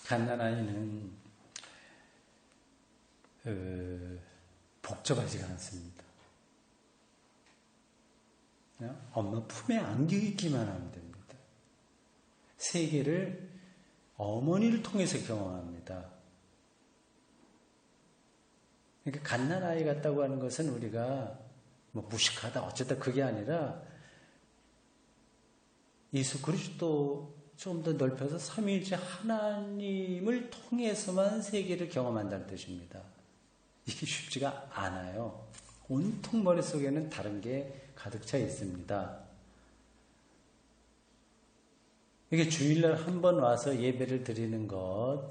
갓난아이는 복잡하지가 않습니다. 그냥 엄마 품에 안겨 있기만 하면 됩니다. 세계를 어머니를 통해서 경험합니다. 그러니까 갓난아이 같다고 하는 것은 우리가 뭐 무식하다 어쩌다 그게 아니라 예수 그리스도 좀 더 넓혀서 삼위일체 하나님을 통해서만 세계를 경험한다는 뜻입니다. 이게 쉽지가 않아요. 온통 머릿속에는 다른 게 가득 차 있습니다. 이게 주일날 한 번 와서 예배를 드리는 것,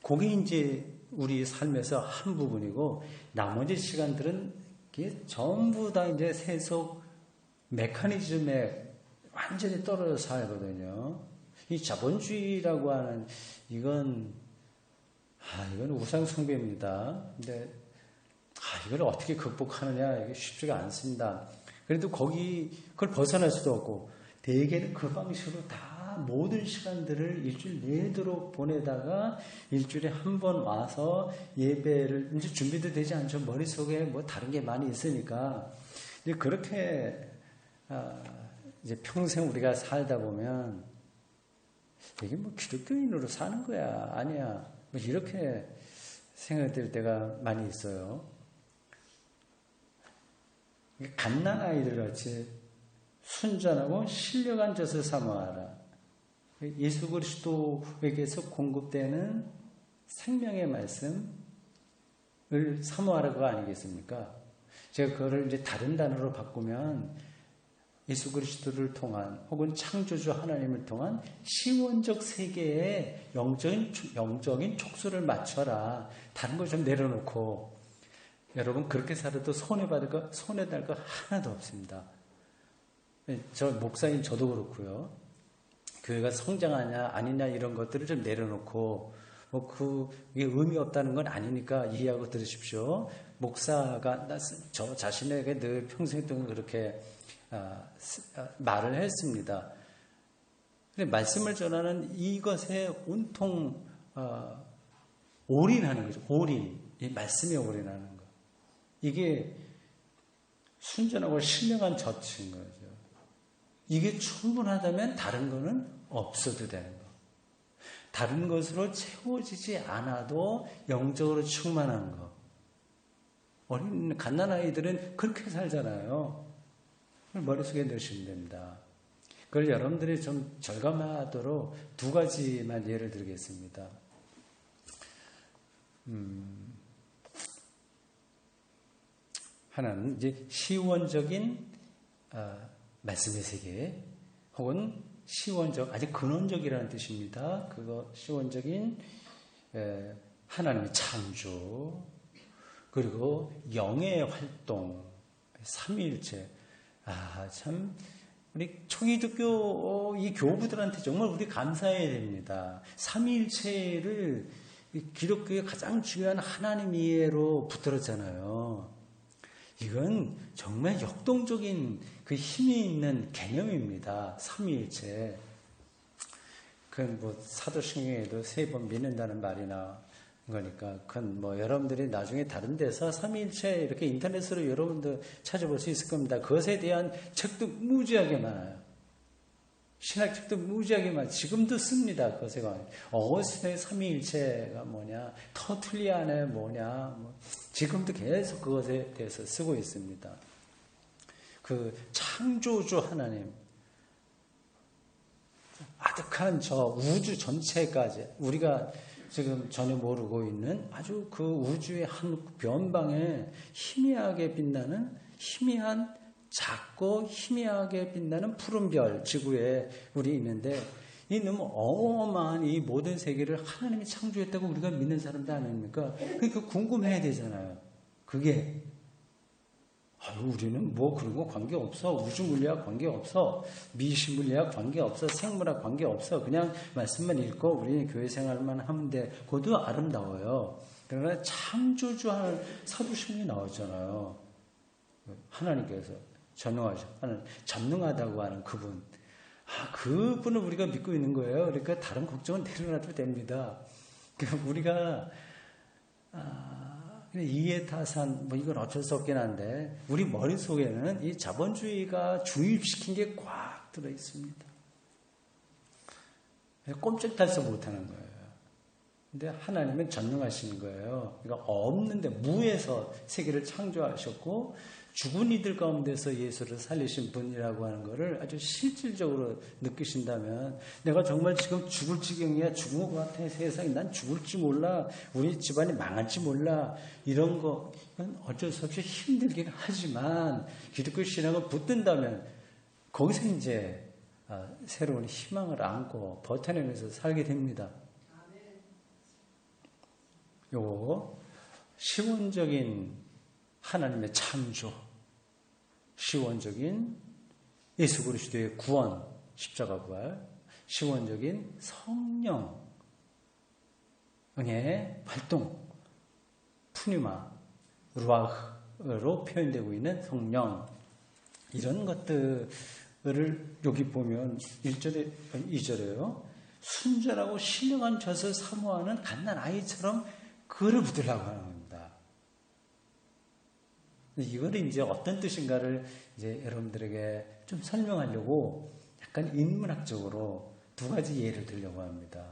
그게 이제 우리 삶에서 한 부분이고, 나머지 시간들은 이게 전부 다 이제 세속 메커니즘에 완전히 떨어져 살거든요. 이 자본주의라고 하는 이건 우상숭배입니다. 근데 이걸 어떻게 극복하느냐 이게 쉽지가 않습니다. 그래도 그걸 벗어날 수도 없고 대개는 그 방식으로 다 모든 시간들을 일주일 내도록 보내다가 일주일에 한 번 와서 예배를 이제 준비도 되지 않죠. 머릿속에 뭐 다른 게 많이 있으니까 이제 그렇게 이제 평생 우리가 살다 보면 이게 뭐 기독교인으로 사는 거야 아니야 뭐 이렇게 생각될 때가 많이 있어요. 갓난아이들 같이 순전하고 신령한 젖을 사모하라. 예수 그리스도에게서 공급되는 생명의 말씀을 사모하라고 아니겠습니까? 제가 그거를 이제 다른 단어로 바꾸면 예수 그리스도를 통한 혹은 창조주 하나님을 통한 시원적 세계에 영적인 촉수를 맞춰라. 다른 걸 좀 내려놓고 여러분 그렇게 살아도 손해달 거 하나도 없습니다. 저 목사님 저도 그렇고요. 교회가 성장하냐 아니냐 이런 것들을 좀 내려놓고 뭐 그게 의미 없다는 건 아니니까 이해하고 들으십시오. 목사가 저 자신에게 늘 평생 동안 그렇게 말을 했습니다. 근데 말씀을 전하는 이것에 온통 올인하는 거죠. 이 말씀에 올인하는 거. 이게 순전하고 신령한 젖인 거죠. 이게 충분하다면 다른 거는 없어도 되는 거. 다른 것으로 채워지지 않아도 영적으로 충만한 거. 어린 갓난아이들은 그렇게 살잖아요. 머릿속에 넣으시면 됩니다. 그걸 여러분들이 좀 절감하도록 두 가지만 예를 들겠습니다. 하나는 이제 시원적인 말씀의 세계 혹은 아주 근원적이라는 뜻입니다. 그거 시원적인 하나님의 창조 그리고 영의 활동 삼위일체 참 우리 초기독교 이 교부들한테 정말 우리 감사해야 됩니다. 삼위일체를 기독교의 가장 중요한 하나님 이해로 붙들었잖아요. 이건 정말 역동적인 그 힘이 있는 개념입니다. 삼위일체. 그건 뭐 사도신경에도 3번 믿는다는 말이나 거니까 그건 뭐 여러분들이 나중에 다른 데서 삼위일체 이렇게 인터넷으로 여러분들 찾아볼 수 있을 겁니다. 그것에 대한 책도 무지하게 많아요. 신학책도 무지하게 많아요. 지금도 씁니다. 그것에 관해. 어거스틴의 삼위일체가 뭐냐, 터툴리안의 뭐냐, 지금도 계속 그것에 대해서 쓰고 있습니다. 그 창조주 하나님, 아득한 저 우주 전체까지 우리가 지금 전혀 모르고 있는 아주 그 우주의 한 변방에 희미하게 빛나는 희미한 작고 희미하게 빛나는 푸른 별 지구에 우리 있는데 이 너무 어마어마한 이 모든 세계를 하나님이 창조했다고 우리가 믿는 사람도 아닙니까? 그러니까 궁금해야 되잖아요. 그게 우리는 뭐 그런 거 관계없어. 우주 물리학 관계없어. 미시 물리학 관계없어. 생물학 관계없어. 그냥 말씀만 읽고 우리는 교회 생활만 하면 돼. 그것도 아름다워요. 그러나 창조주 하는 사도신경이 나오잖아요. 하나님께서 전능하다고 하는 그분. 그분을 우리가 믿고 있는 거예요. 그러니까 다른 걱정은 내려놔도 됩니다. 그러니까 우리가 이해타산 이건 어쩔 수 없긴 한데 우리 머릿속에는 이 자본주의가 주입시킨 게 꽉 들어 있습니다. 꼼짝달싹 못하는 거예요. 근데 하나님은 전능하신 거예요. 그러니까 없는데 무에서 세계를 창조하셨고 죽은 이들 가운데서 예수를 살리신 분이라고 하는 것을 아주 실질적으로 느끼신다면 내가 정말 지금 죽을 지경이야. 죽은 것 같아. 세상에 난 죽을지 몰라. 우리 집안이 망할지 몰라. 이런 거 어쩔 수 없이 힘들긴 하지만 기독교 신앙을 붙든다면 거기서 이제 새로운 희망을 안고 버텨내면서 살게 됩니다. 요거 시원적인 하나님의 창조, 시원적인 예수 그리스도의 구원, 십자가 부활, 시원적인 성령의 활동, 푸니마, 루아흐로 표현되고 있는 성령, 이런 것들을 여기 보면 1절에 2절에요. 순전하고 신령한 젖을 사모하는 갓난 아이처럼 그를 붙들라고 하는 겁니다. 이거를 이제 어떤 뜻인가를 이제 여러분들에게 좀 설명하려고 약간 인문학적으로 두 가지 예를 들려고 합니다.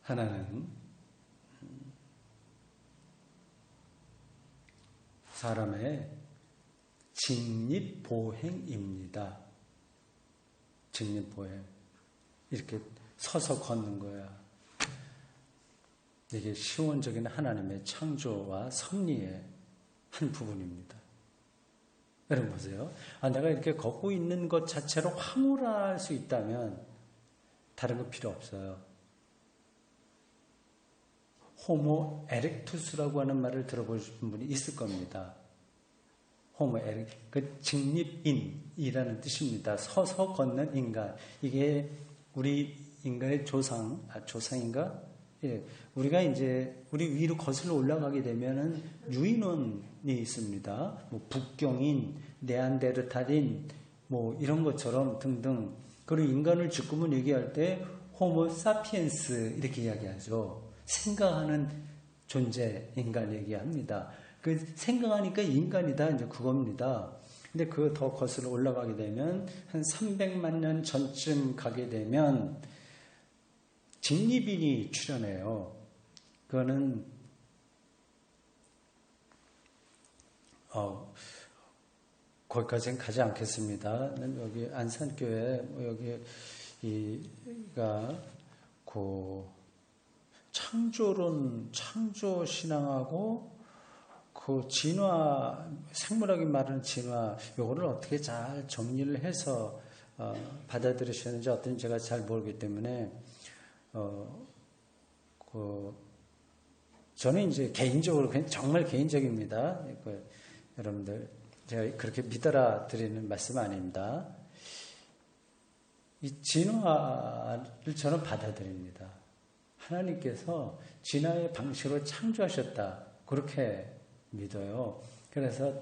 하나는 사람의 직립보행입니다. 직립보행. 이렇게 서서 걷는 거야. 이게 시원적인 하나님의 창조와 섭리의 한 부분입니다. 여러분 보세요. 내가 이렇게 걷고 있는 것 자체로 황홀할 수 있다면 다른 거 필요 없어요. 호모 에렉투스라고 하는 말을 들어보신 분이 있을 겁니다. 호모 에렉, 그 직립인이라는 뜻입니다. 서서 걷는 인간. 이게 우리 인간의 조상인가? 예. 우리가 이제, 우리 위로 거슬러 올라가게 되면은 유인원이 있습니다. 북경인, 네안데르탈인, 이런 것처럼 등등. 그리고 인간을 지금은 얘기할 때 호모 사피엔스 이렇게 이야기하죠. 생각하는 존재, 인간 얘기합니다. 그 생각하니까 인간이다, 이제 그겁니다. 근데 그 더 거슬러 올라가게 되면 한 300만 년 전쯤 가게 되면 직립인이 출현해요. 그거는 거기까지는 가지 않겠습니다. 여기 안산교회 여기 이가 창조론, 창조신앙하고 그 진화, 생물학이 말하는 진화, 요거를 어떻게 잘 정리를 해서 받아들이셨는지 어떤지 제가 잘 모르기 때문에 저는 이제 개인적으로 정말 개인적입니다. 여러분들 제가 그렇게 믿어라 드리는 말씀 아닙니다. 이 진화를 저는 받아들입니다. 하나님께서 진화의 방식으로 창조하셨다. 그렇게 믿어요. 그래서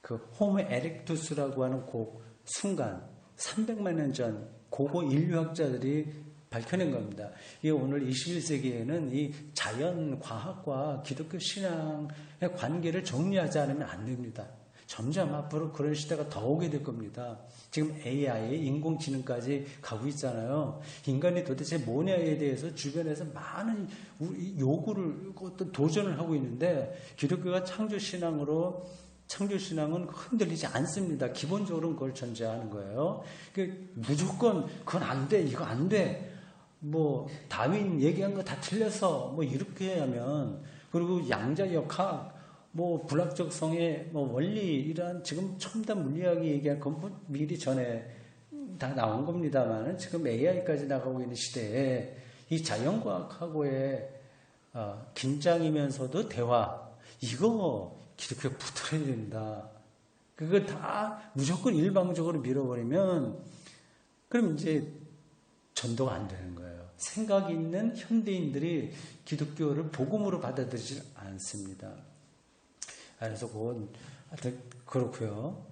그 호모 에렉투스라고 하는 그 순간 300만 년 전 고고 인류학자들이 밝혀낸 겁니다. 이게 오늘 21세기에는 이 자연 과학과 기독교 신앙의 관계를 정리하지 않으면 안 됩니다. 점점 앞으로 그런 시대가 더 오게 될 겁니다. 지금 AI, 인공지능까지 가고 있잖아요. 인간이 도대체 뭐냐에 대해서 주변에서 많은 요구를, 어떤 도전을 하고 있는데 기독교가 창조신앙은 흔들리지 않습니다. 기본적으로는 그걸 전제하는 거예요. 무조건 그건 안 돼, 이거 안 돼. 다윈 얘기한 거 다 틀렸어. 이렇게 하면, 그리고 양자역학, 불학적 성의 원리, 이러한 지금 첨단 물리학이 얘기한 건 미리 전에 다 나온 겁니다만 지금 AI까지 나가고 있는 시대에 이 자연과학하고의 긴장이면서도 대화, 이거 기독교에 붙어야 된다. 그거 다 무조건 일방적으로 밀어버리면 그럼 이제 전도가 안 되는 거예요. 생각 있는 현대인들이 기독교를 복음으로 받아들이지 않습니다. 그래서 그건 하여튼 그렇고요.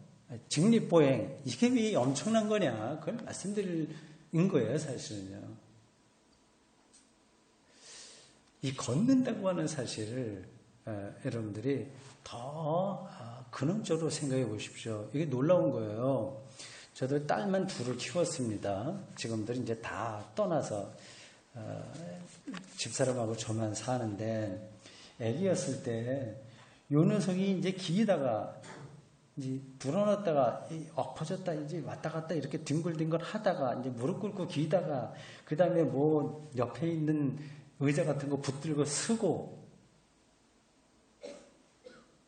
직립보행 이게 왜 엄청난 거냐? 그걸 말씀드린 거예요, 사실은요. 이 걷는다고 하는 사실을 여러분들이 더 근원적으로 생각해 보십시오. 이게 놀라운 거예요. 저도 딸만 둘을 키웠습니다. 지금들 이제 다 떠나서 집사람하고 저만 사는데 애기였을 때 요 녀석이 이제 기다가 이제 불어났다가 엎어졌다 이제 왔다 갔다 이렇게 뒹굴뒹굴 하다가 이제 무릎 꿇고 기다가 그 다음에 뭐 옆에 있는 의자 같은 거 붙들고 쓰고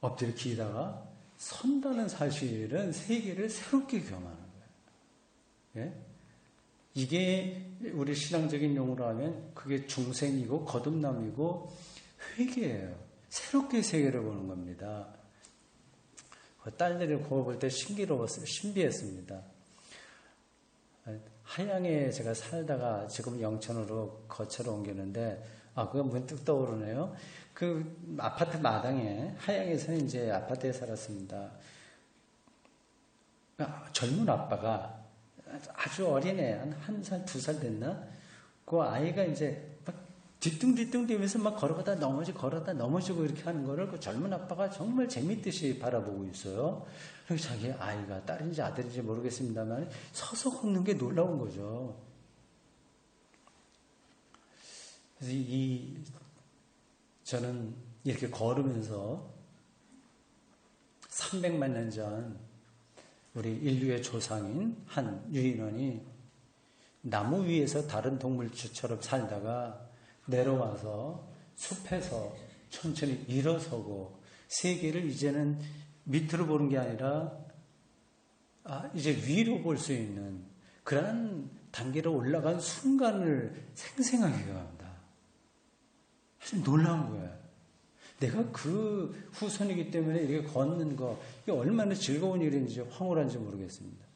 엎드려 기다가 선다는 사실은 세계를 새롭게 경험하는 거예요. 예? 이게 우리 신앙적인 용어로 하면 그게 중생이고 거듭남이고 회개예요. 새롭게 세계를 보는 겁니다. 딸들을 그거 볼 때 신비로웠어요. 신비했습니다. 하양에 제가 살다가 지금 영천으로 거처로 옮겼는데, 그거 문득 떠오르네요. 그 아파트 마당에, 하양에서는 이제 아파트에 살았습니다. 젊은 아빠가 아주 어린애, 한 살, 2살 됐나? 그 아이가 이제 막 뒤뚱뒤뚱 뛰면서 막 걸어가다 넘어지고 이렇게 하는 거를 그 젊은 아빠가 정말 재밌듯이 바라보고 있어요. 그래서 자기 아이가 딸인지 아들인지 모르겠습니다만 서서 걷는 게 놀라운 거죠. 그래서 저는 이렇게 걸으면서 300만 년 전 우리 인류의 조상인 한 유인원이 나무 위에서 다른 동물처럼 살다가 내려와서 숲에서 천천히 일어서고 세계를 이제는 밑으로 보는 게 아니라 이제 위로 볼 수 있는 그러한 단계로 올라간 순간을 생생하게 경험합니다. 아주 놀라운 거예요. 내가 그 후손이기 때문에 이렇게 걷는 거 이게 얼마나 즐거운 일인지 황홀한지 모르겠습니다.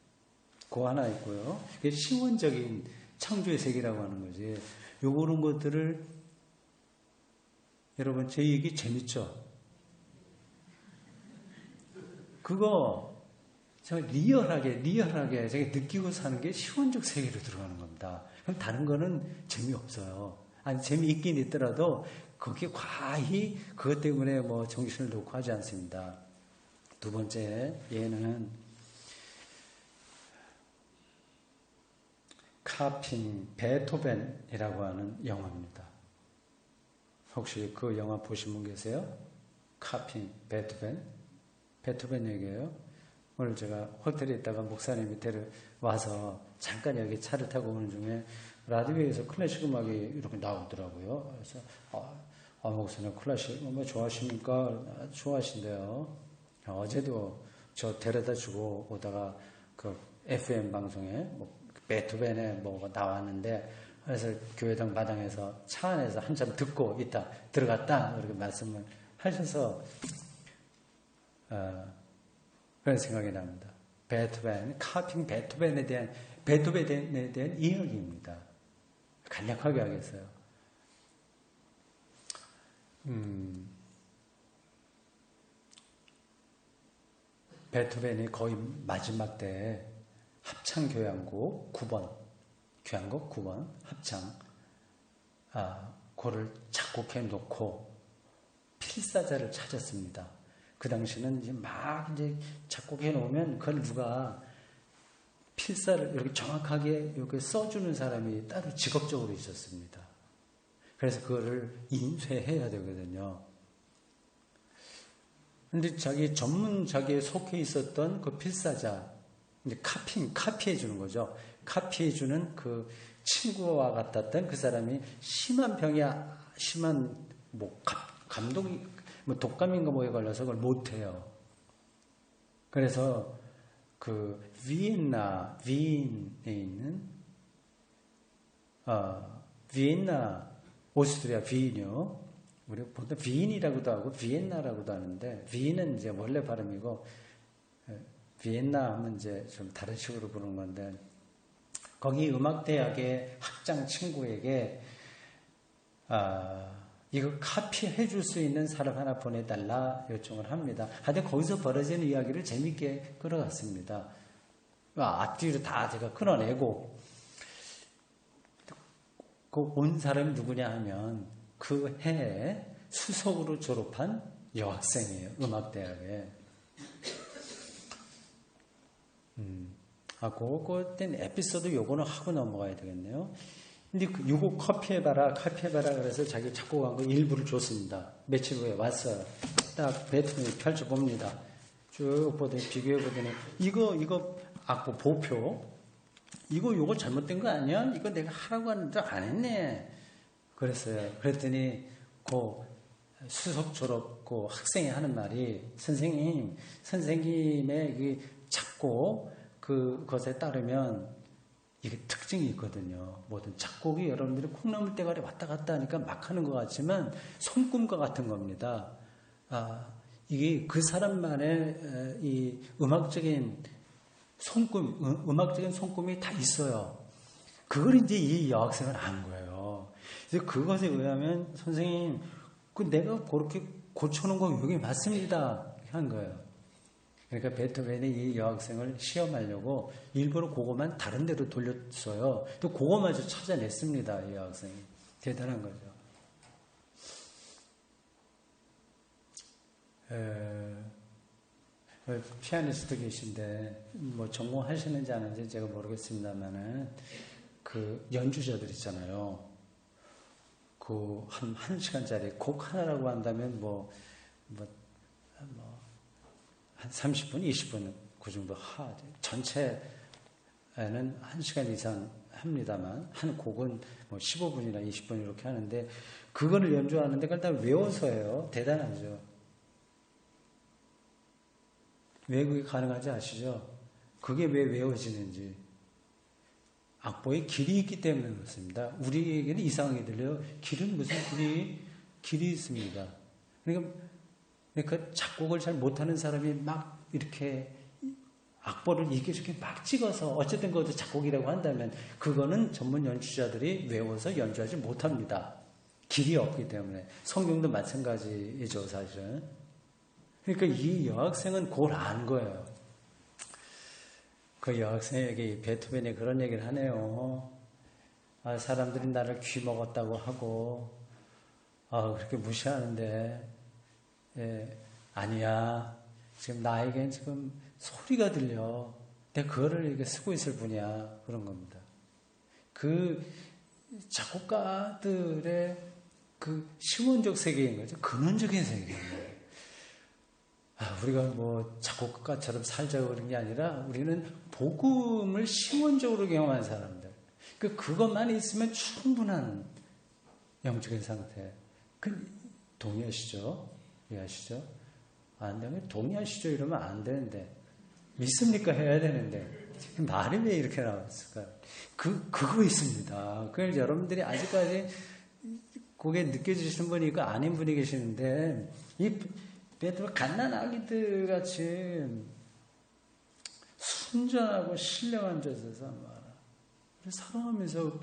그거 하나 있고요. 이게 시원적인 창조의 세계라고 하는 거지. 요런 것들을 여러분 제 얘기 재밌죠? 그거 제가 리얼하게 제가 느끼고 사는 게 시원적 세계로 들어가는 겁니다. 그럼 다른 거는 재미없어요. 아니 재미있긴 있더라도 거기에 과히 그것 때문에 뭐 정신을 놓고 하지 않습니다. 두 번째 예는 카핀 베토벤이라고 하는 영화입니다. 혹시 그 영화 보신 분 계세요? 카핀 베토벤 얘기예요. 오늘 제가 호텔에 있다가 목사님이 데려와서 잠깐 여기 차를 타고 오는 중에 라디오에서 클래식 음악이 이렇게 나오더라고요. 그래서 목사님 클래식 음악 좋아하십니까? 좋아하신대요. 어제도 저 데려다 주고 오다가 그 FM 방송에 베토벤의 뭐가 나왔는데 그래서 교회당 마당에서 차 안에서 한참 듣고 있다 들어갔다 이렇게 말씀을 하셔서 그런 생각이 납니다. 베토벤, 카핀 베토벤에 대한 이야기입니다. 간략하게 하겠어요. 베토벤이 거의 마지막 때 합창교향곡 9번 합창 그거를 작곡해 놓고 필사자를 찾았습니다. 그 당시는 이제 작곡해 놓으면 그걸 누가 필사를 이렇게 정확하게 이렇게 써주는 사람이 따로 직업적으로 있었습니다. 그래서 그거를 인쇄해야 되거든요. 근데 자기에 속해 있었던 그 필사자, 이제 카피해 주는 거죠. 카피해 주는 그 친구와 같았던 그 사람이 심한 감동이, 독감인가 뭐에 걸려서 그걸 못해요. 그래서 그 위엔에 있는, 비엔나, 오스트리아 비인이요. 우리 보통 비인이라고도 하고 비엔나라고도 하는데, 비인은 이제 원래 발음이고, 비엔나 하면 이제 좀 다른 식으로 부르는 건데, 거기 음악대학의 학장 친구에게, 이거 카피해 줄 수 있는 사람 하나 보내달라 요청을 합니다. 하여튼 거기서 벌어지는 이야기를 재밌게 끌어갔습니다. 앞뒤로 다 제가 끌어내고, 그 온 사람이 누구냐 하면 그 해에 수석으로 졸업한 여학생이에요. 음악대학에. 그때 에피소드 요거는 하고 넘어가야 되겠네요. 근데 요거 카피해봐라 그래서 자기 작곡한 거 일부를 줬습니다. 며칠 후에 왔어요. 딱 베토벤이 펼쳐봅니다. 쭉 보더니 비교해보더니 이거 악보 보표 요거 잘못된 거 아니야? 이거 내가 하라고 하는데 안 했네. 그랬어요. 그랬더니 그 수석 졸업 그 학생이 하는 말이, 선생님의 그 작곡 그것에 따르면 이게 특징이 있거든요. 모든 작곡이 여러분들이 콩나물 대가리 왔다 갔다 하니까 막 하는 것 같지만 손꿈과 같은 겁니다. 이게 그 사람만의 이 음악적인 손꿈이 다 있어요. 그걸 이제 이 여학생은 안 거예요. 그래서 그것에 의하면 선생님, 내가 그렇게 고쳐놓은 거 여기 맞습니다. 한 거예요. 그러니까 베토벤이 이 여학생을 시험하려고 일부러 그거만 다른 데로 돌렸어요. 또 그거마저 찾아냈습니다. 이 여학생이. 대단한 거죠. 피아니스트 계신데 뭐 전공하시는지 안 하는지 제가 모르겠습니다만은 그 연주자들 있잖아요. 그 한 시간짜리 곡 하나라고 한다면 한 30분, 20분 그 정도 하죠. 전체에는 1시간 이상 합니다만 한 곡은 뭐 15분이나 20분 이렇게 하는데 그거를 연주하는데 그걸 다 외워서 해요. 대단하죠. 왜 그게 가능하지 아시죠? 그게 왜 외워지는지. 악보에 길이 있기 때문에 그렇습니다. 우리에게는 이상하게 들려요. 길은 무슨 길이 있습니다. 그러니까 작곡을 잘 못하는 사람이 막 이렇게 악보를 이렇게 막 찍어서 어쨌든 그것도 작곡이라고 한다면 그거는 전문 연주자들이 외워서 연주하지 못합니다. 길이 없기 때문에. 성경도 마찬가지죠, 사실은. 그러니까 이 여학생은 그걸 안 거예요. 그 여학생에게 베토벤이 그런 얘기를 하네요. 사람들이 나를 귀먹었다고 하고 그렇게 무시하는데 아니야. 지금 나에겐 지금 소리가 들려. 내가 그거를 이렇게 쓰고 있을 뿐이야. 그런 겁니다. 그 작곡가들의 그 시원적 세계인 거죠. 근원적인 세계예요. 우리가 뭐 작곡가처럼 살자고 그런 게 아니라 우리는 복음을 시원적으로 경험한 사람들. 그것만 있으면 충분한 영적인 상태. 동의하시죠? 이해하시죠? 안 되면 동의하시죠? 이러면 안 되는데. 믿습니까? 해야 되는데. 말이 왜 이렇게 나왔을까요? 그거 있습니다. 그걸 여러분들이 아직까지 그게 느껴지시는 분이 있고 아닌 분이 계시는데, 베토벤 갓난아기들 같이 순전하고 신령한 자세에서 살아가면서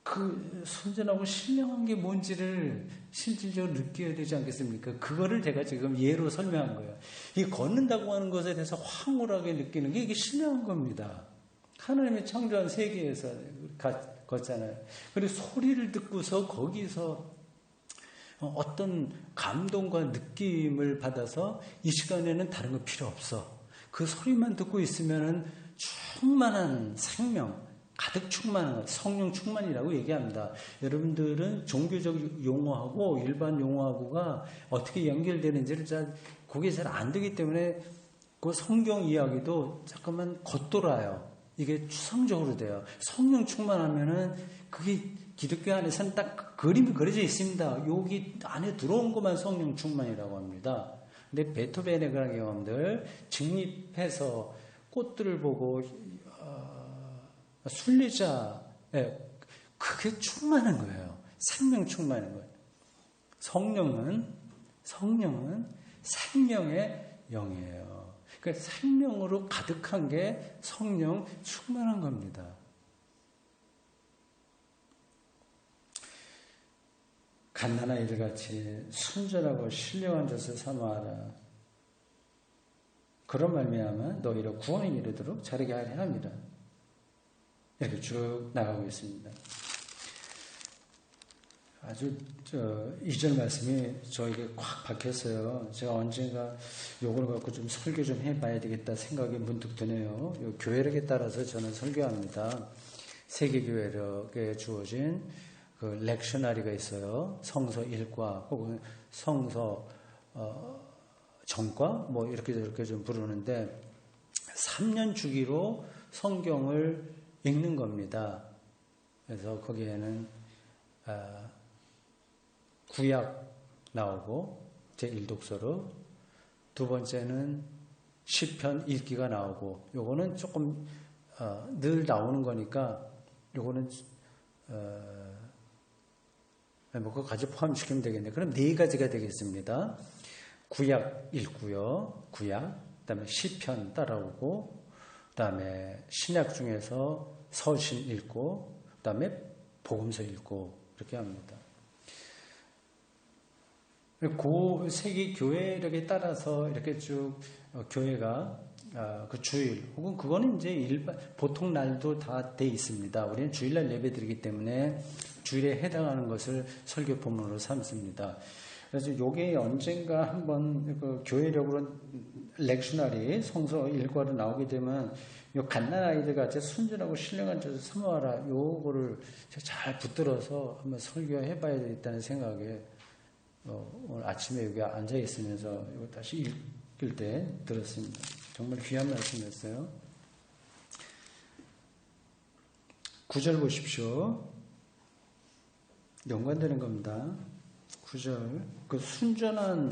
그 순전하고 신령한 게 뭔지를 실질적으로 느껴야 되지 않겠습니까? 그거를 제가 지금 예로 설명한 거예요. 이 걷는다고 하는 것에 대해서 황홀하게 느끼는 게 이게 신령한 겁니다. 하나님의 창조한 세계에서 걷잖아요. 그리고 소리를 듣고서 거기서 어떤 감동과 느낌을 받아서 이 시간에는 다른 거 필요 없어. 그 소리만 듣고 있으면은 충만한 생명, 가득 충만한 성령 충만이라고 얘기합니다. 여러분들은 종교적 용어하고 일반 용어하고가 어떻게 연결되는지를 그게 잘 안 되기 때문에 그 성경 이야기도 잠깐만 겉돌아요. 이게 추상적으로 돼요. 성령 충만하면은 그게 기독교 안에서는 딱 그림이 그려져 있습니다. 여기 안에 들어온 것만 성령 충만이라고 합니다. 근데 베토벤의 그런 경험들, 직립해서 꽃들을 보고 순례자, 그게 충만한 거예요. 생명 충만한 거예요. 성령은 생명의 영이에요. 그러니까 생명으로 가득한 게 성령 충만한 겁니다. 갓난아이들 같이 순전하고 신령한 젖을 사모하라. 그런 말미암아 너희로 구원에 이르도록 자르게 하려 합니다. 이렇게 쭉 나가고 있습니다. 아주 2절 말씀이 저에게 꽉 박혔어요. 제가 언젠가 요걸 갖고 좀 설교 좀 해봐야 되겠다 생각이 문득 드네요. 요 교회력에 따라서 저는 설교합니다. 세계교회력에 주어진 그 렉셔너리가 있어요. 성서 1과 혹은 성서 전과 뭐 이렇게 저렇게 좀 부르는데 3년 주기로 성경을 읽는 겁니다. 그래서 거기에는 구약 나오고 제1독서로 두 번째는 시편 읽기가 나오고 요거는 조금 늘 나오는 거니까 요거는 뭐 그거까지 포함시키면 되겠네요. 그럼 4가지가 되겠습니다. 구약 읽고요. 구약, 그다음에 시편 따라오고, 그다음에 신약 중에서 서신 읽고, 그다음에 복음서 읽고 이렇게 합니다. 그 세계 교회력에 따라서 이렇게 쭉 교회가 그 주일 혹은 그거는 이제 보통 날도 다 돼 있습니다. 우리는 주일날 예배드리기 때문에 주일에 해당하는 것을 설교 본문으로 삼습니다. 그래서 요게 언젠가 한번 그 교회력으로 렉셔너리 성서 1과로 나오게 되면 요 갓난아이들 같이 순전하고 신령한 젖을 사모하라 요거를 잘 붙들어서 한번 설교해봐야 되겠다는 생각에 오늘 아침에 여기 앉아 있으면서 이거 다시 읽을 때 들었습니다. 정말 귀한 말씀이었어요. 9절 보십시오. 연관되는 겁니다. 9절. 그 순전하고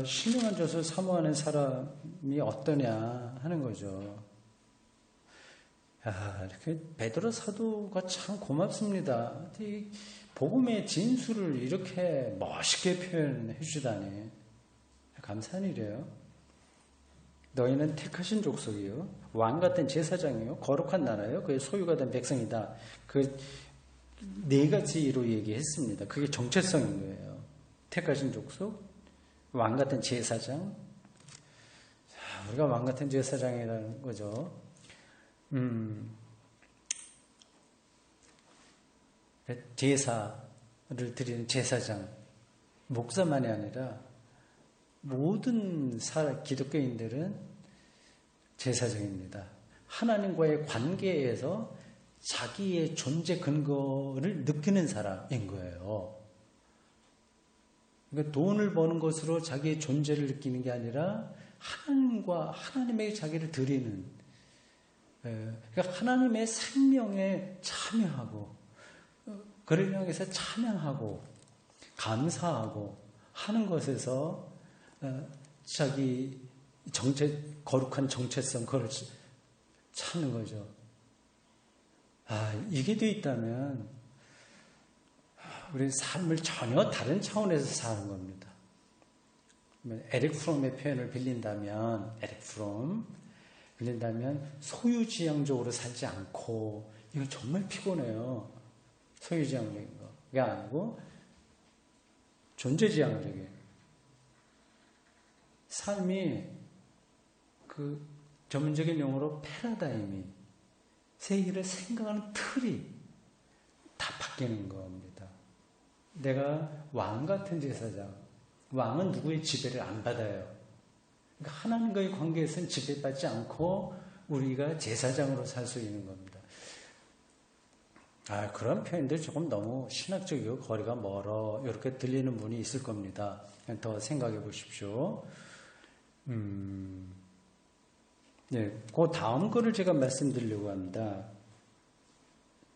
신령한 젖을 사모하는 사람이 어떠냐 하는 거죠. 이렇게 베드로 사도가 참 고맙습니다. 복음의 진수를 이렇게 멋있게 표현해 주다니 감사한 일이에요. 너희는 택하신 족속이요, 왕 같은 제사장이요, 거룩한 나라요, 그의 소유가 된 백성이다. 그 4가지로 얘기했습니다. 그게 정체성인 거예요. 택하신 족속, 왕 같은 제사장. 자, 우리가 왕 같은 제사장이라는 거죠. 제사를 드리는 제사장, 목사만이 아니라 모든 기독교인들은 제사장입니다. 하나님과의 관계에서 자기의 존재 근거를 느끼는 사람인 거예요. 그러니까 돈을 버는 것으로 자기의 존재를 느끼는 게 아니라 하나님에게 자기를 드리는, 그러니까 하나님의 생명에 참여하고 그를 향해서 찬양하고 감사하고 하는 것에서 자기 거룩한 정체성, 그걸 찾는 거죠. 이게 돼 있다면 우리 삶을 전혀 다른 차원에서 사는 겁니다. 에릭 프롬의 표현을 빌린다면 소유지향적으로 살지 않고, 이건 정말 피곤해요. 소유지향적인 거가 아니고 존재지향적인 삶이, 그 전문적인 용어로 패러다임이, 세계를 생각하는 틀이 다 바뀌는 겁니다. 내가 왕 같은 제사장, 왕은 누구의 지배를 안 받아요. 그러니까 하나님과의 관계에서는 지배받지 않고 우리가 제사장으로 살 수 있는 겁니다. 그런 표현들 조금 너무 신학적이고 거리가 멀어 이렇게 들리는 분이 있을 겁니다. 더 생각해 보십시오. 그 다음 거를 제가 말씀드리려고 합니다.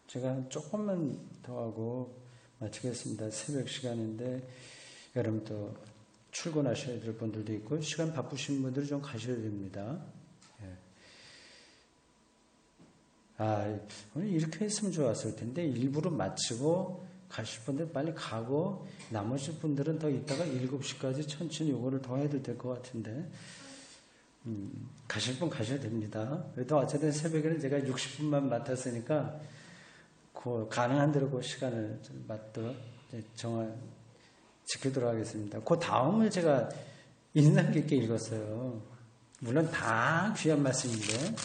제가 조금만 더 하고 마치겠습니다. 새벽 시간인데 여러분도 출근하셔야 될 분들도 있고 시간 바쁘신 분들은 좀 가셔야 됩니다. 오늘 이렇게 했으면 좋았을 텐데 일부러 마치고 가실 분들 빨리 가고 나머지 분들은 더 있다가 7시까지 천천히 요거를 더 해도 될 것 같은데 가실 분 가셔야 됩니다. 그래도 어쨌든 새벽에는 제가 60분만 맡았으니까 그 가능한 대로 그 시간을 지키도록 하겠습니다. 그 다음을 제가 인상 깊게 읽었어요. 물론 다 귀한 말씀인데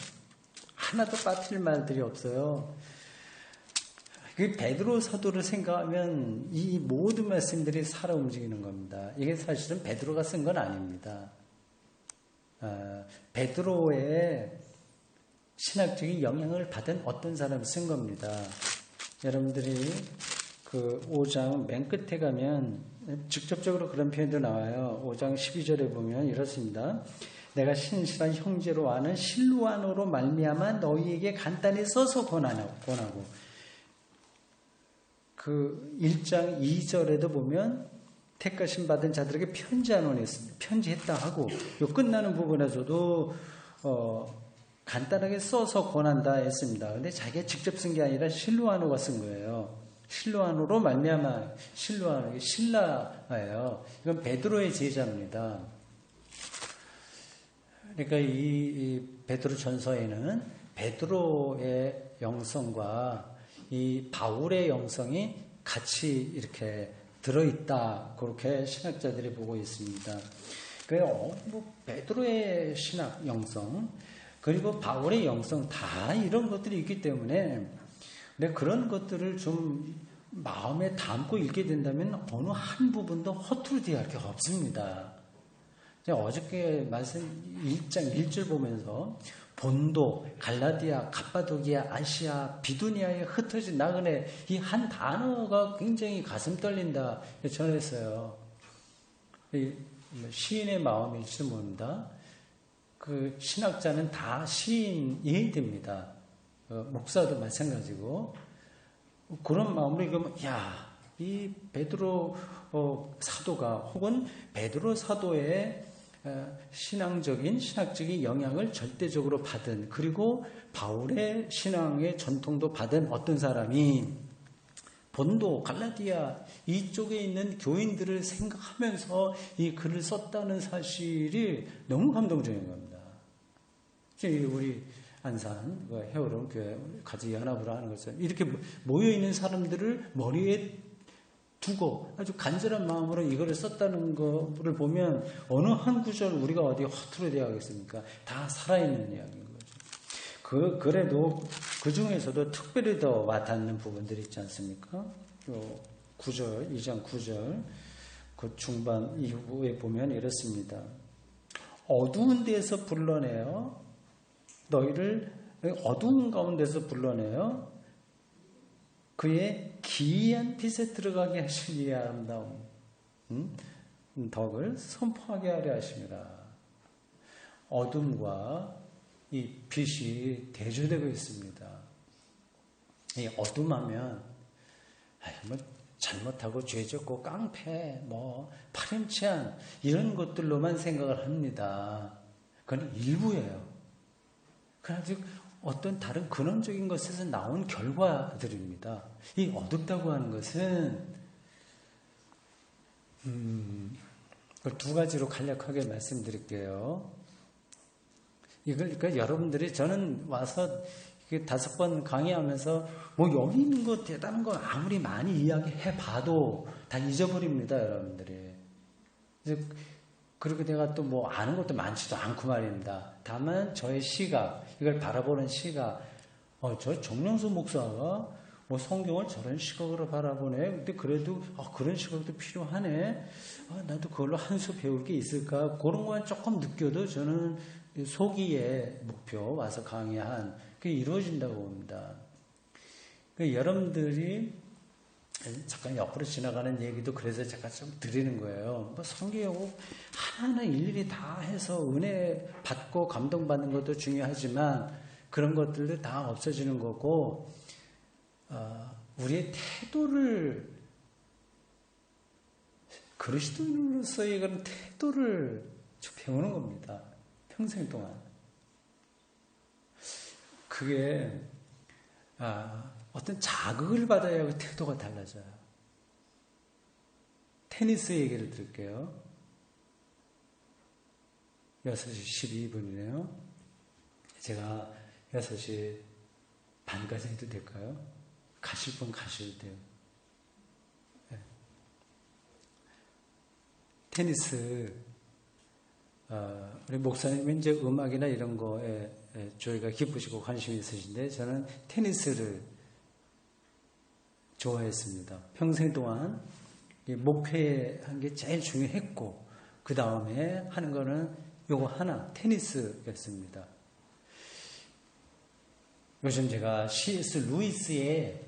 하나도 빠뜨릴 말들이 없어요. 그 베드로 사도를 생각하면 이 모든 말씀들이 살아 움직이는 겁니다. 이게 사실은 베드로가 쓴 건 아닙니다. 베드로의 신학적인 영향을 받은 어떤 사람이 쓴 겁니다. 여러분들이 그 5장 맨 끝에 가면 직접적으로 그런 표현도 나와요. 5장 12절에 보면 이렇습니다. 내가 신실한 형제로 아는 실루아노로 말미암아 너희에게 간단히 써서 권하고 그 1장 2절에도 보면 택하심 받은 자들에게 편지했다 하고 요 끝나는 부분에서도 간단하게 써서 권한다 했습니다. 근데 자기가 직접 쓴 게 아니라 실루아노가 쓴 거예요. 실루아노로 말미암아 실루아노 신라예요. 이건 베드로의 제자입니다. 그러니까 이 베드로 전서에는 베드로의 영성과 이 바울의 영성이 같이 이렇게 들어있다. 그렇게 신학자들이 보고 있습니다. 베드로의 신학 영성 그리고 바울의 영성 다 이런 것들이 있기 때문에 근데 그런 것들을 좀 마음에 담고 읽게 된다면 어느 한 부분도 허투루 대할 게 없습니다. 제가 어저께 말씀 1장 1절 보면서 본도, 갈라디아, 갑바도기아, 아시아, 비두니아에 흩어진 나그네 이 한 단어가 굉장히 가슴 떨린다 전했어요. 시인의 마음일지도 모릅니다. 그 신학자는 다 시인이 됩니다. 목사도 마찬가지고 그런 마음으로 읽으면 이 베드로 사도가 혹은 베드로 사도의 신학적인 영향을 절대적으로 받은 그리고 바울의 신앙의 전통도 받은 어떤 사람이 본도, 갈라디아 이쪽에 있는 교인들을 생각하면서 이 글을 썼다는 사실이 너무 감동적인 겁니다. 우리 안산 해오름 교회 가지 연합으로 하는 것은 이렇게 모여 있는 사람들을 머리에 두고 아주 간절한 마음으로 이거를 썼다는 거를 보면 어느 한 구절 우리가 어디 허투루 대하겠습니까? 다 살아있는 이야기인 거죠. 그래도 그 중에서도 특별히 더 와닿는 부분들이 있지 않습니까? 9절, 2장 9절 그 중반 이후에 보면 이렇습니다. 어두운 데서 불러내어 너희를 어두운 가운데서 불러내어 그의 기이한 빛에 들어가게 하신 이의 아름다움 덕을 선포하게 하려 하심이라. 어둠과 이 빛이 대조되고 있습니다. 이 어둠하면 잘못하고 죄졌고 깡패 파렴치한 이런 것들로만 생각을 합니다. 그건 일부예요. 그러나 어떤 다른 근원적인 것에서 나온 결과들입니다. 이 어둡다고 하는 것은 두 가지로 간략하게 말씀드릴게요. 그러니까 여러분들이 저는 와서 5번 강의하면서 여기 있는 거 대단한 거 아무리 많이 이야기해봐도 다 잊어버립니다, 여러분들이. 그리고 내가 또 아는 것도 많지도 않고 말입니다. 다만 저의 시각, 이걸 바라보는 시각, 저 정명수 목사가 성경을 저런 시각으로 바라보네. 근데 그래도 그런 시각도 필요하네. 나도 그걸로 한 수 배울 게 있을까? 그런 건 조금 느껴도 저는 소기의 목표 와서 강의한 그게 이루어진다고 봅니다. 여러분들이 잠깐 옆으로 지나가는 얘기도 그래서 제가 좀 드리는 거예요. 성경 하나하나 일일이 다 해서 은혜 받고 감동받는 것도 중요하지만 그런 것들도 다 없어지는 거고 우리의 태도를 그리스도인으로서의 그런 태도를 배우는 겁니다. 평생 동안. 그게 어떤 자극을 받아야 그 태도가 달라져요. 테니스 얘기를 드릴게요. 6시 12분이네요. 제가 6시 반까지 해도 될까요? 가실 분 가셔야 돼요. 네. 테니스, 우리 목사님은 이제 음악이나 이런 거에 저희가 기쁘시고 관심이 있으신데 저는 테니스를 좋아했습니다. 평생 동안 목회한 게 제일 중요했고 그 다음에 하는 거는 요거 하나, 테니스였습니다. 요즘 제가 C.S. 루이스의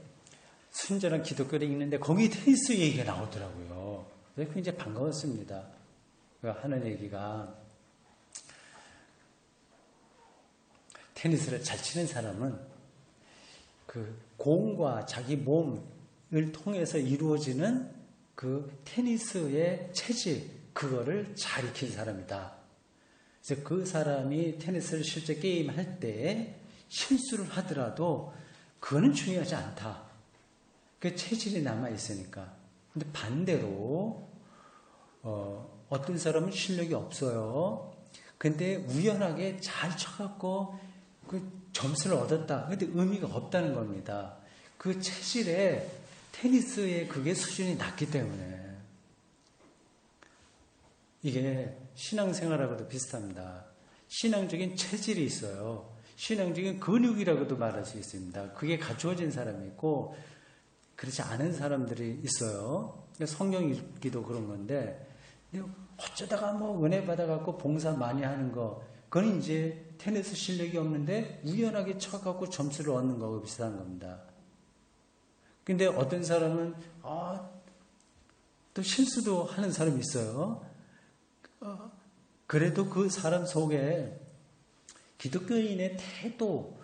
순전한 기독교를 읽는데 거기 테니스 얘기가 나오더라고요. 그래서 굉장히 반가웠습니다. 하는 얘기가 테니스를 잘 치는 사람은 그 공과 자기 몸을 통해서 이루어지는 그 테니스의 체질, 그거를 잘 익힌 사람이다. 그래서 그 사람이 테니스를 실제 게임할 때 실수를 하더라도 그거는 중요하지 않다. 그 체질이 남아있으니까. 근데 반대로 어떤 사람은 실력이 없어요. 근데 우연하게 잘 쳐갖고 그 점수를 얻었다. 근데 의미가 없다는 겁니다. 그 체질에 테니스의 그게 수준이 낮기 때문에 이게 신앙생활하고도 비슷합니다. 신앙적인 체질이 있어요. 신앙적인 근육이라고도 말할 수 있습니다. 그게 갖추어진 사람이 있고 그렇지 않은 사람들이 있어요. 성경 읽기도 그런 건데 어쩌다가 뭐 은혜 받아갖고 봉사 많이 하는 거 그건 이제 테니스 실력이 없는데 우연하게 쳐갖고 점수를 얻는 거하고 비슷한 겁니다. 근데 어떤 사람은 또 실수도 하는 사람이 있어요. 그래도 그 사람 속에 기독교인의 태도,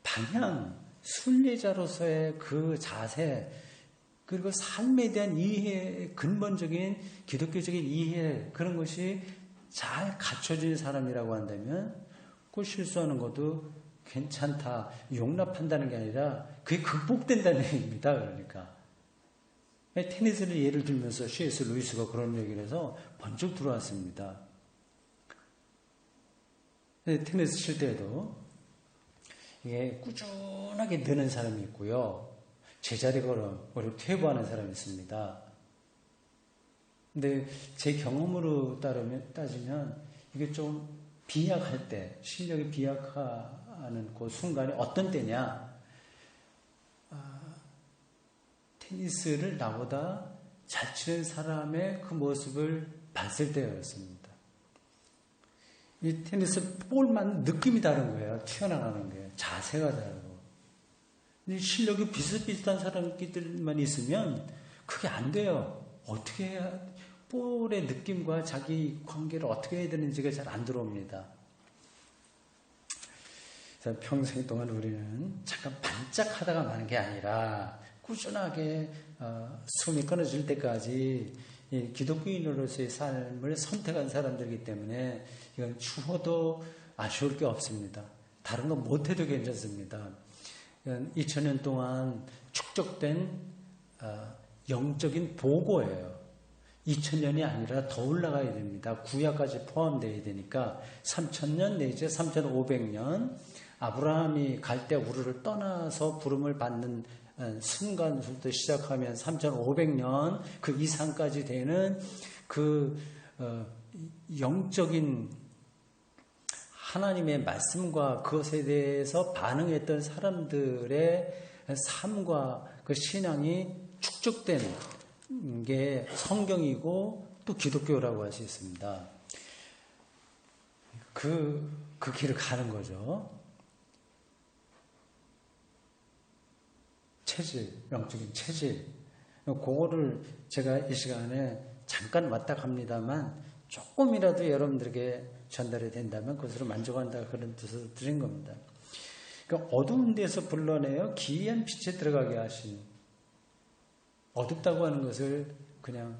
방향, 순례자로서의 그 자세, 그리고 삶에 대한 이해, 근본적인 기독교적인 이해, 그런 것이 잘 갖춰진 사람이라고 한다면 그 실수하는 것도 괜찮다, 용납한다는 게 아니라 그게 극복된다는 얘기입니다. 그러니까 테니스를 예를 들면서 C.S. 루이스가 그런 얘기를 해서 번쩍 들어왔습니다. 테니스 칠 때에도 이게 꾸준하게 느는 사람이 있고요. 제자리 걸음, 오히려 퇴보하는 사람이 있습니다. 근데 제 경험으로 따지면 이게 좀 비약할 때, 실력이 비약하는 그 순간이 어떤 때냐? 테니스를 나보다 잘 치는 사람의 그 모습을 봤을 때였습니다. 이 테니스 볼만 느낌이 다른 거예요. 튀어나가는 게. 자세가 다르고. 실력이 비슷비슷한 사람들만 있으면 그게 안 돼요. 어떻게 해야, 볼의 느낌과 자기 관계를 어떻게 해야 되는지가 잘 안 들어옵니다. 그래서 평생 동안 우리는 잠깐 반짝하다가 마는 게 아니라 꾸준하게 숨이 끊어질 때까지 기독교인으로서의 삶을 선택한 사람들이기 때문에 이건 추워도 아쉬울 게 없습니다. 다른 거 못해도 괜찮습니다. 2000년 동안 축적된 영적인 보고예요. 2000년이 아니라 더 올라가야 됩니다. 구약까지 포함되어야 되니까 3000년 내지 3500년 아브라함이 갈대 우르를 떠나서 부름을 받는 순간부터 시작하면 3500년 그 이상까지 되는 그 영적인 하나님의 말씀과 그것에 대해서 반응했던 사람들의 삶과 그 신앙이 축적된 게 성경이고 또 기독교라고 할 수 있습니다. 그 길을 가는 거죠. 체질, 영적인 체질. 그거를 제가 이 시간에 잠깐 왔다 갑니다만 조금이라도 여러분들에게 전달이 된다면 그것으로 만족한다 그런 뜻으로 드린 겁니다. 그러니까 어두운 데서 불러내어 기이한 빛에 들어가게 하신, 어둡다고 하는 것을 그냥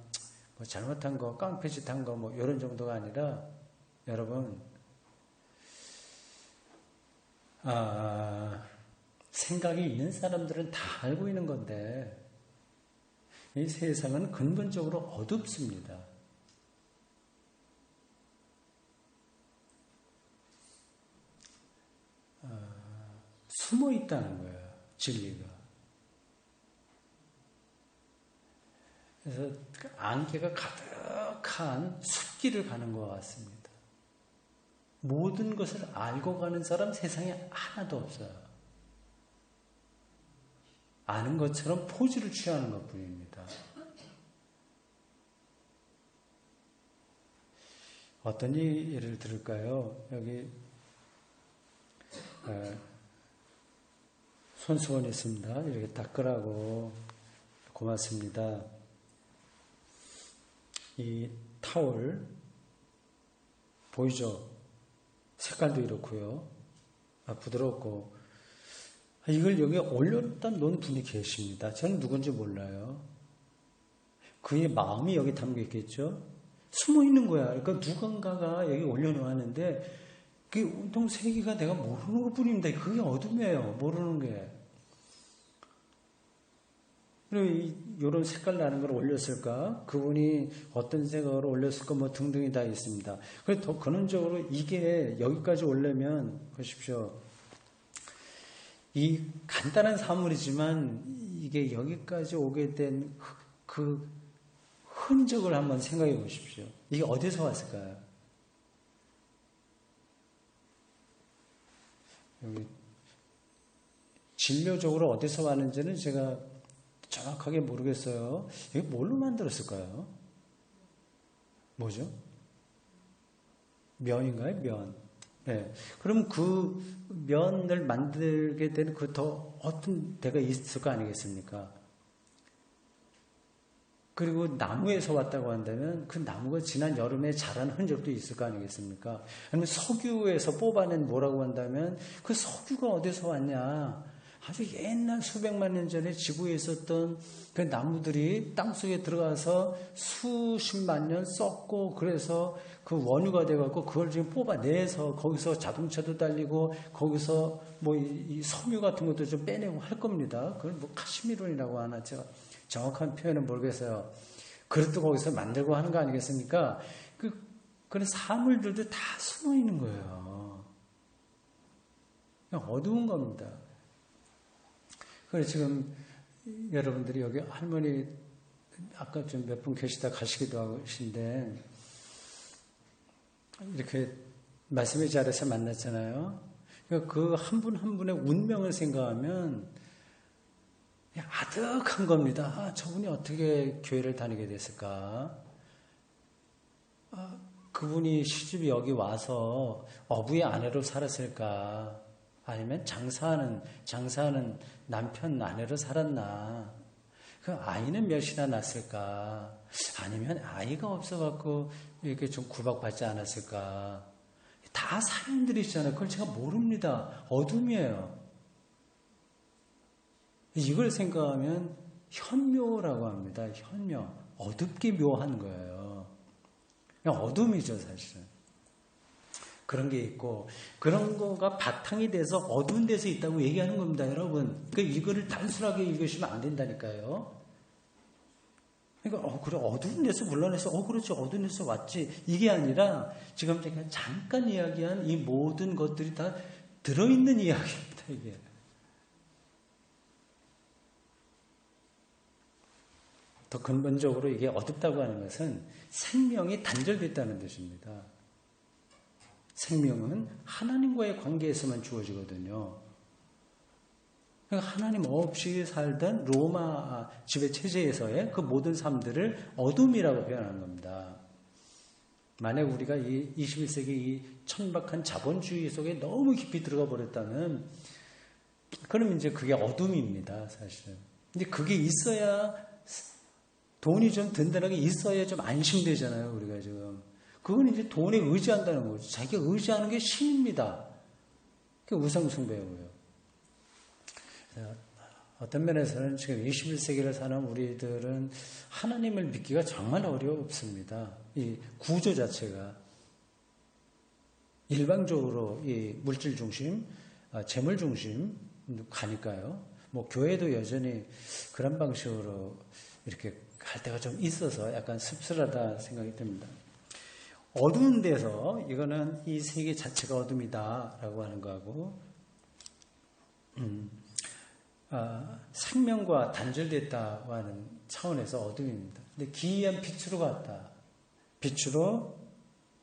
뭐 잘못한 거, 깡패짓한 거 뭐 이런 정도가 아니라 여러분 생각이 있는 사람들은 다 알고 있는 건데 이 세상은 근본적으로 어둡습니다. 숨어 있다는 거예요, 진리가. 그래서 안개가 가득한 숲길을 가는 것 같습니다. 모든 것을 알고 가는 사람 세상에 하나도 없어요. 아는 것처럼 포즈를 취하는 것뿐입니다. 어떤 예를 들을까요? 여기 손수건이 있습니다. 이렇게 닦으라고. 고맙습니다. 이 타올 보이죠? 색깔도 이렇고요. 부드럽고. 이걸 여기에 올려다 놓은 분이 계십니다. 저는 누군지 몰라요. 그의 마음이 여기 담겨 있겠죠? 숨어 있는 거야. 그러니까 누군가가 여기 올려놓았는데 그 온통 세계가 내가 모르는 것 뿐입니다. 그게 어둠이에요. 모르는 게. 그리고 이런 색깔 나는 걸 올렸을까? 그분이 어떤 생각으로 올렸을까? 뭐 등등이 다 있습니다. 그래서 더 근원적으로 이게 여기까지 오려면 보십시오. 이 간단한 사물이지만 이게 여기까지 오게 된 그 흔적을 한번 생각해 보십시오. 이게 어디서 왔을까요? 여기 진료적으로 어디서 왔는지는 제가 정확하게 모르겠어요. 이게 뭘로 만들었을까요? 뭐죠? 면인가요? 면. 네. 그럼 그 면을 만들게 된 그 더 어떤 데가 있을 거 아니겠습니까? 그리고 나무에서 왔다고 한다면 그 나무가 지난 여름에 자란 흔적도 있을 거 아니겠습니까? 아니면 석유에서 뽑아낸 뭐라고 한다면 그 석유가 어디서 왔냐? 아주 옛날 수백만 년 전에 지구에 있었던 그 나무들이 땅속에 들어가서 수십만 년 썩고 그래서 그 원유가 돼갖고 그걸 지금 뽑아내서 거기서 자동차도 달리고 거기서 뭐 이 석유 같은 것도 좀 빼내고 할 겁니다. 그걸 뭐 카시미론이라고 하나 제가 정확한 표현은 모르겠어요. 그릇도 거기서 만들고 하는 거 아니겠습니까? 그런 사물들도 다 숨어 있는 거예요. 그냥 어두운 겁니다. 그래서 지금 여러분들이 여기 할머니 아까 좀 몇 분 계시다 가시기도 하신데 이렇게 말씀의 자리에서 만났잖아요. 그러니까 그 한 분 한 분의 운명을 생각하면 아득한 겁니다. 저분이 어떻게 교회를 다니게 됐을까? 그분이 시집이 여기 와서 어부의 아내로 살았을까? 아니면 장사하는 남편 아내로 살았나? 그 아이는 몇이나 낳았을까? 아니면 아이가 없어갖고 이렇게 좀 구박받지 않았을까? 다 사연들이 있잖아요. 그걸 제가 모릅니다. 어둠이에요. 이걸 생각하면 현묘라고 합니다. 현묘. 어둡게 묘한 거예요. 그냥 어둠이죠, 사실은. 그런 게 있고, 그런 거가 바탕이 돼서 어두운 데서 있다고 얘기하는 겁니다, 여러분. 그러니까 이거를 단순하게 읽으시면 안 된다니까요. 그러니까, 그래, 어두운 데서 물러내서, 그렇지, 어두운 데서 왔지. 이게 아니라, 지금 제가 잠깐 이야기한 이 모든 것들이 다 들어있는 이야기입니다, 이게. 더 근본적으로 이게 어둡다고 하는 것은 생명이 단절됐다는 뜻입니다. 생명은 하나님과의 관계에서만 주어지거든요. 그러니까 하나님 없이 살던 로마 지배 체제에서의 그 모든 삶들을 어둠이라고 표현하는 겁니다. 만약 우리가 이 21세기 이 천박한 자본주의 속에 너무 깊이 들어가 버렸다면 그럼 이제 그게 어둠입니다, 사실은. 근데 그게 있어야 돈이 좀 든든하게 있어야 좀 안심되잖아요, 우리가 지금. 그건 이제 돈에 의지한다는 거죠. 자기가 의지하는 게 신입니다. 그게 우상숭배고요. 어떤 면에서는 지금 21세기를 사는 우리들은 하나님을 믿기가 정말 어렵습니다. 이 구조 자체가. 일방적으로 이 물질 중심, 재물 중심 가니까요. 뭐 교회도 여전히 그런 방식으로 이렇게 갈 때가 좀 있어서 약간 씁쓸하다 생각이 듭니다. 어두운 데서 이거는 이 세계 자체가 어둠이다라고 하는 거하고 생명과 단절됐다고 하는 차원에서 어둠입니다. 근데 기이한 빛으로 갔다. 빛으로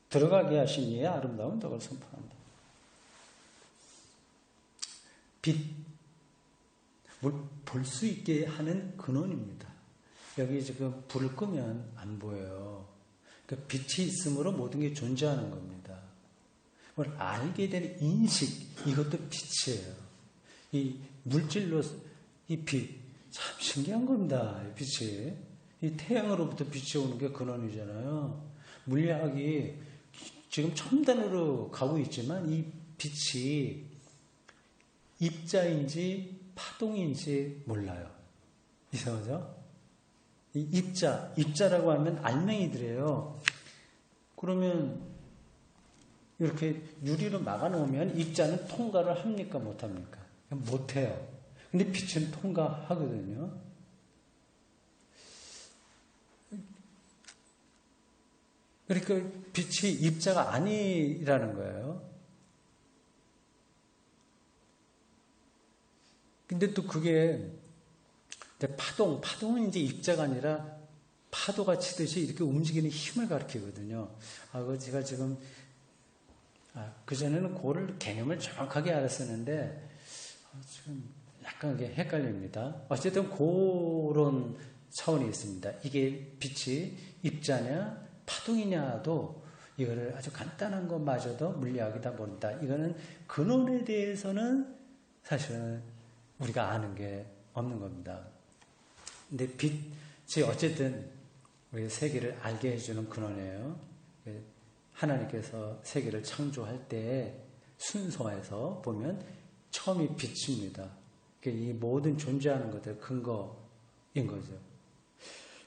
들어가게 하신 이의 아름다운 덕을 선포한다. 빛, 볼 수 있게 하는 근원입니다. 여기 지금 불을 끄면 안 보여요. 그러니까 빛이 있으므로 모든 게 존재하는 겁니다. 뭘 알게 되는 인식, 이것도 빛이에요. 이 물질로 이 빛, 참 신기한 겁니다. 이 빛이. 이 태양으로부터 빛이 오는 게 근원이잖아요. 물리학이 지금 첨단으로 가고 있지만 이 빛이 입자인지 파동인지 몰라요. 이상하죠? 이 입자라고 하면 알맹이들이에요. 그러면 이렇게 유리로 막아놓으면 입자는 통과를 합니까? 못합니까? 못해요. 근데 빛은 통과하거든요. 그러니까 빛이 입자가 아니라는 거예요. 근데 또 그게 파동은 이제 입자가 아니라 파도가 치듯이 이렇게 움직이는 힘을 가리키거든요. 제가 지금 그전에는 그걸 개념을 정확하게 알았었는데 지금 약간 헷갈립니다. 어쨌든 그런 차원이 있습니다. 이게 빛이 입자냐 파동이냐도 이거를 아주 간단한 것마저도 물리학이 다 모른다. 이거는 근원에 대해서는 사실은 우리가 아는 게 없는 겁니다. 근데 빛이 어쨌든 우리 세계를 알게 해주는 근원이에요. 하나님께서 세계를 창조할 때 순서에서 보면 처음이 빛입니다. 이 모든 존재하는 것들 근거인 거죠.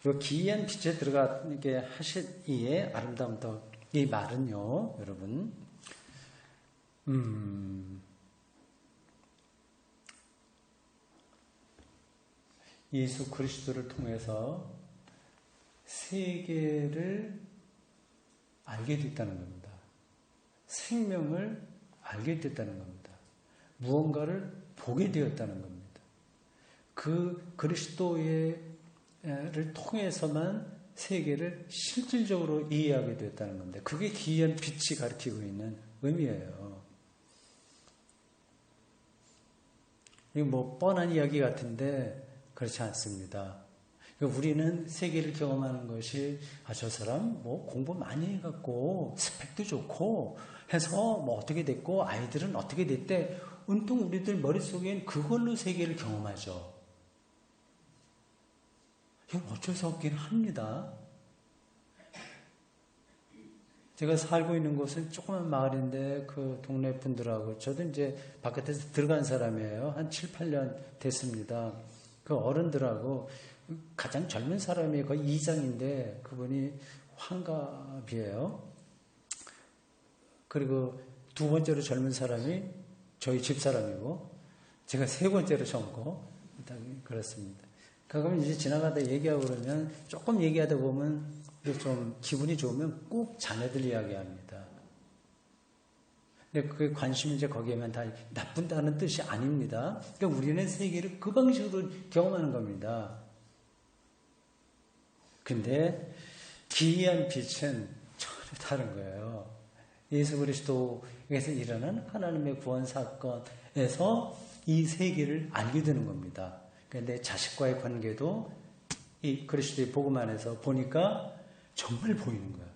이 기이한 빛에 들어가게 하실 이의 아름다움 덕, 이 말은요, 여러분, 예수 그리스도를 통해서 세계를 알게 됐다는 겁니다. 생명을 알게 됐다는 겁니다. 무언가를 보게 되었다는 겁니다. 그 그리스도를 통해서만 세계를 실질적으로 이해하게 됐다는 겁니다. 그게 기이한 빛이 가리키고 있는 의미예요. 이거 뻔한 이야기 같은데 그렇지 않습니다. 우리는 세계를 경험하는 것이 저 사람 공부 많이 해갖고 스펙도 좋고 해서 어떻게 됐고 아이들은 어떻게 됐대. 온통 우리들 머릿속엔 그걸로 세계를 경험하죠. 이건 어쩔 수 없긴 합니다. 제가 살고 있는 곳은 조그만 마을인데 그 동네 분들하고 저도 이제 바깥에서 들어간 사람이에요. 한 7, 8년 됐습니다. 그 어른들하고 가장 젊은 사람이 거의 이장인데 그분이 환갑이에요. 그리고 두 번째로 젊은 사람이 저희 집사람이고 제가 세 번째로 젊고 그렇습니다. 그러면 이제 지나가다 얘기하고 그러면 조금 얘기하다 보면 좀 기분이 좋으면 꼭 자녀들 이야기합니다. 근데 그 관심이 이제 거기에만 다 나쁜다는 뜻이 아닙니다. 그러니까 우리는 세계를 그 방식으로 경험하는 겁니다. 근데 기이한 빛은 전혀 다른 거예요. 예수 그리스도에서 일어난 하나님의 구원 사건에서 이 세계를 알게 되는 겁니다. 그러니까 내 자식과의 관계도 이 그리스도의 복음 안에서 보니까 정말 보이는 거예요.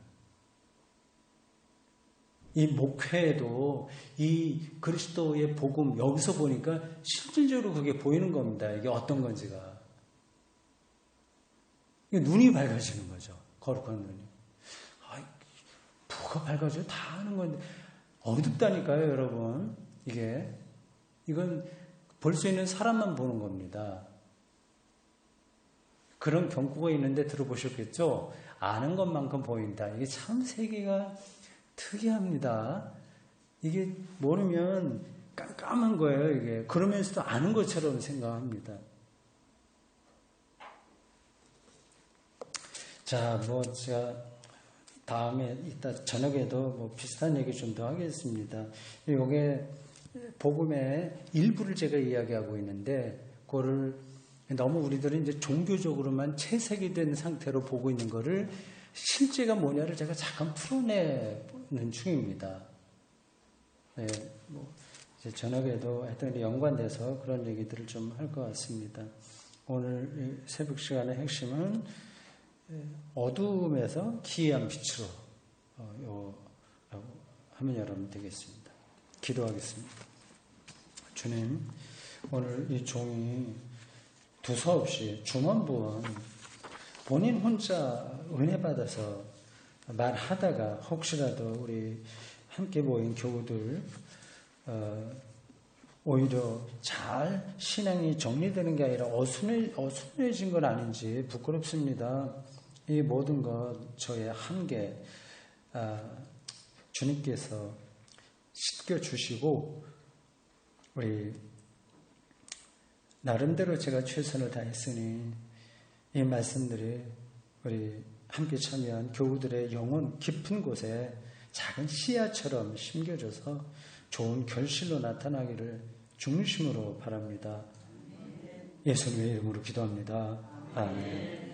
이 목회에도 이 그리스도의 복음 여기서 보니까 실질적으로 그게 보이는 겁니다. 이게 어떤 건지가. 눈이 밝아지는 거죠. 거룩한 눈이. 뭐가 밝아져요? 다 아는 건데. 어둡다니까요, 여러분. 이건 볼 수 있는 사람만 보는 겁니다. 그런 경고가 있는데 들어보셨겠죠? 아는 것만큼 보인다. 이게 참 세계가 특이합니다. 이게 모르면 깜깜한 거예요, 이게. 그러면서도 아는 것처럼 생각합니다. 자, 제가 다음에 이따 저녁에도 비슷한 얘기 좀 더 하겠습니다. 요게 복음의 일부를 제가 이야기하고 있는데 그거를 너무 우리들은 이제 종교적으로만 채색이 된 상태로 보고 있는 거를 실제가 뭐냐를 제가 잠깐 풀어내는 중입니다. 네, 뭐 이제 저녁에도 하여튼 연관돼서 그런 얘기들을 좀 할 것 같습니다. 오늘 새벽 시간의 핵심은 어두움에서 기이한 빛으로 하면 여러분 되겠습니다. 기도하겠습니다. 주님, 오늘 이 종이 두서없이 주문부원 본인 혼자 은혜 받아서 말하다가 혹시라도 우리 함께 모인 교우들 오히려 잘 신앙이 정리되는 게 아니라 어순해진 건 아닌지 부끄럽습니다. 이 모든 것 저의 한계 주님께서 씻겨주시고 우리 나름대로 제가 최선을 다했으니 이 말씀들이 우리 함께 참여한 교우들의 영혼 깊은 곳에 작은 씨앗처럼 심겨져서 좋은 결실로 나타나기를 중심으로 바랍니다. 예수님의 이름으로 기도합니다. 아멘.